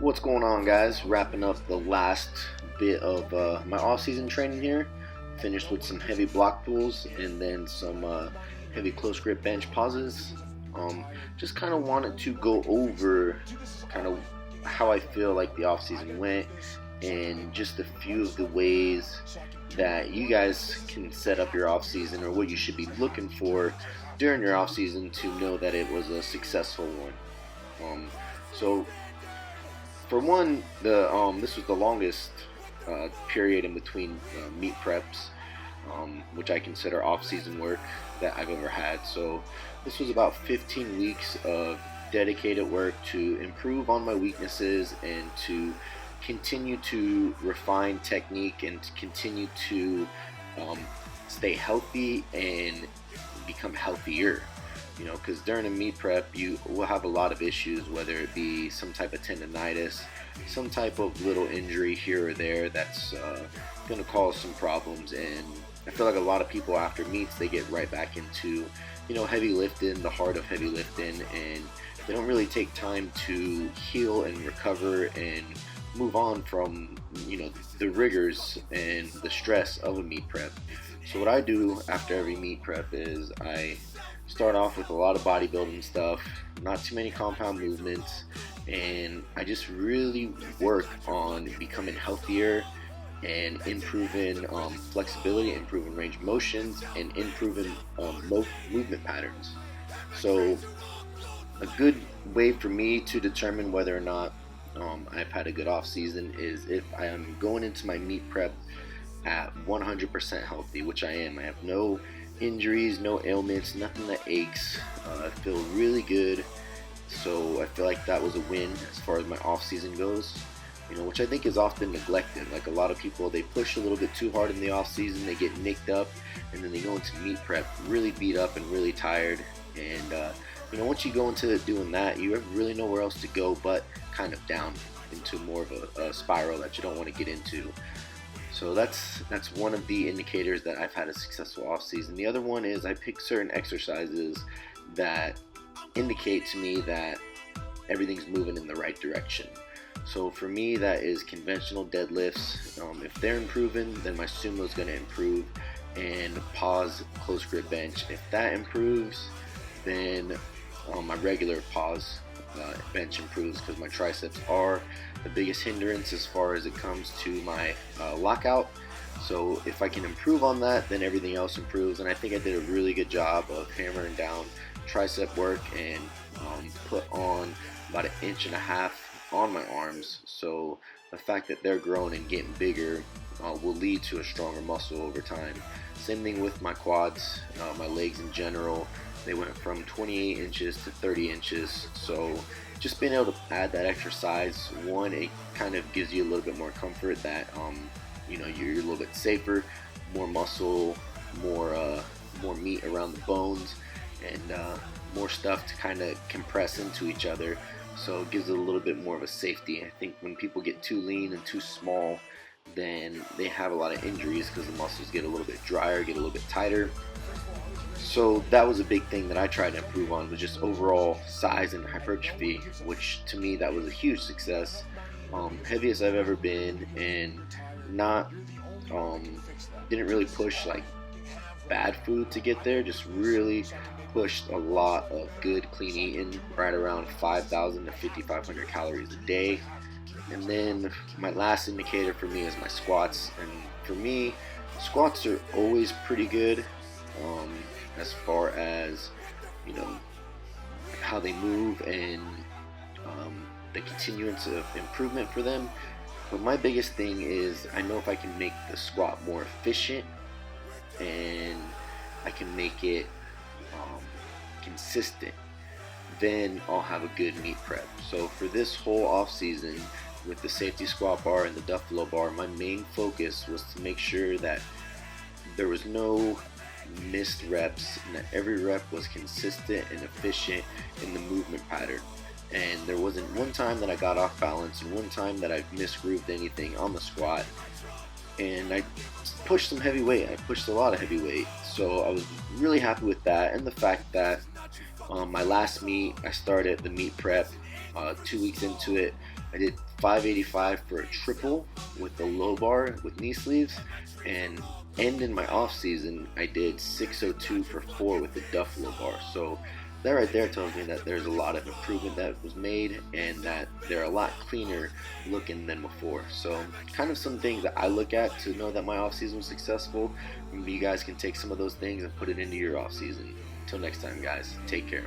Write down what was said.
What's going on, guys? Wrapping up the last bit of my off-season training here. Finished with some heavy block pulls and then some heavy close grip bench pauses. Just kind of wanted to go over kind of how I feel like the off-season went and just a few of the ways that you guys can set up your off-season or what you should be looking for during your off-season to know that it was a successful one. So for one, this was the longest period in between meet preps, which I consider off-season work that I've ever had. So this was about 15 weeks of dedicated work to improve on my weaknesses and to continue to refine technique and to continue to stay healthy and become healthier. Because during a meet prep, you will have a lot of issues, whether it be some type of tendonitis, some type of little injury here or there that's going to cause some problems. And I feel like a lot of people after meets, they get right back into, heavy lifting, the heart of heavy lifting, and they don't really take time to heal and recover and move on from, the rigors and the stress of a meet prep. So what I do after every meet prep is I start off with a lot of bodybuilding stuff, not too many compound movements, and I just really work on becoming healthier and improving flexibility, improving range of motions, and improving movement patterns. So a good way for me to determine whether or not I've had a good off season is if I am going into my meet prep at 100% healthy, which I am. I have no injuries, no ailments, nothing that aches. I feel really good, so I feel like that was a win as far as my off season goes, which I think is often neglected. Like a lot of people, they push a little bit too hard in the off season, they get nicked up, and then they go into meet prep really beat up and really tired. And once you go into doing that, you have really nowhere else to go but kind of down into more of a spiral that you don't want to get into. So that's one of the indicators that I've had a successful off season. The other one is I pick certain exercises that indicate to me that everything's moving in the right direction. So for me, that is conventional deadlifts. If they're improving, then my sumo is going to improve, and pause close grip bench. If that improves, then my regular pause bench improves, because my triceps are the biggest hindrance as far as it comes to my lockout. So if I can improve on that, then everything else improves, and I think I did a really good job of hammering down tricep work and put on about 1.5 inches on my arms. So the fact that they're growing and getting bigger will lead to a stronger muscle over time. Same thing with my quads, my legs in general. They went from 28 inches to 30 inches. So just being able to add that extra size, one, it kind of gives you a little bit more comfort that you're a little bit safer, more muscle, more meat around the bones, and more stuff to kind of compress into each other. So it gives it a little bit more of a safety. I think when people get too lean and too small, then they have a lot of injuries because the muscles get a little bit drier, get a little bit tighter. So that was a big thing that I tried to improve on, was just overall size and hypertrophy, which to me that was a huge success. Heaviest I've ever been, and not didn't really push like bad food to get there, just really pushed a lot of good clean eating, right around 5,000 to 5,500 calories a day. And then my last indicator for me is my squats, and for me squats are always pretty good as far as how they move and the continuance of improvement for them. But my biggest thing is I know if I can make the squat more efficient and I can make it consistent, then I'll have a good meet prep. So for this whole off season, with the safety squat bar and the duffalo bar, my main focus was to make sure that there was no missed reps and that every rep was consistent and efficient in the movement pattern. And there wasn't one time that I got off balance and one time that I misgrooved anything on the squat. And I pushed some heavy weight. I pushed a lot of heavy weight. So I was really happy with that, and the fact that my last meet, I started the meet prep 2 weeks into it I did 585 for a triple with the low bar with knee sleeves, and ending my off season, I did 602 for 4 with the duffalo bar. So that right there tells me that there's a lot of improvement that was made and that they're a lot cleaner looking than before. So kind of some things that I look at to know that my off season was successful. Maybe you guys can take some of those things and put it into your off season. Until next time, guys, take care.